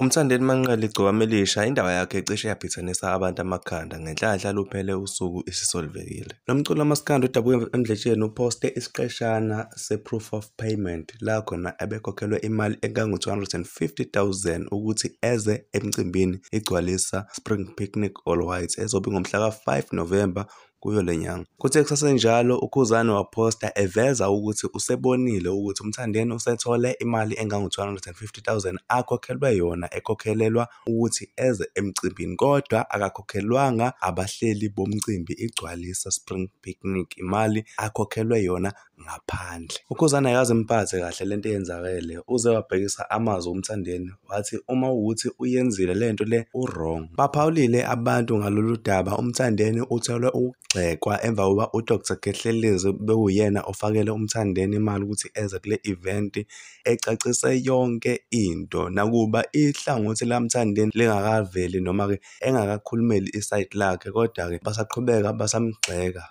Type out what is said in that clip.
uMthandeni manqele igciwane elisha indaba yakhe icishe yaphithanisa abantu amakhanda ngenhlahla luphele usuku isisolvekile. Lo mculi wamaskandi udabuke emdletsheni uphoste isiqeshana se-proof of payment la khona ebekhokhelwe imali engango-250,000 ukuthi eze emcimbini igcwalisa Spring Picnic All White ezobe ngomhlaka 5 November kuyo le nyanga. Kuthe kusasenjalo uKhuzani waphosta eveza ukuthi usebonile ukuthi uMthandeni usethole imali engango-250,000 akhokhelwe yona ekhokhelelwa ukuthi eze emcimbini, kodwa akakhokhelwanga abahleli bomcimbi igcwalisa Spring Picnic, imali akhokhelwe yona ngaphandle. uKhuzani ayazi impathe kahle lento eyenzakele, uze wabhekisa amazwi uMthandeni wathi uma ukuthi uyenzile lento le u-wrong. Baphawulile abantu ngalolu daba. uMthandeni uthelwe ukugxekwa emva kokuba uDr Gehlelezi bewuyena ofakele uMthandeni imali ukuthi eze kule event, ecacise yonke into nakuba ihlangothi laMthandeni lingakaveli noma-ke engakakhulumeli isayidi lakhe, kodwa-ke basaqhubeka basamgxeka.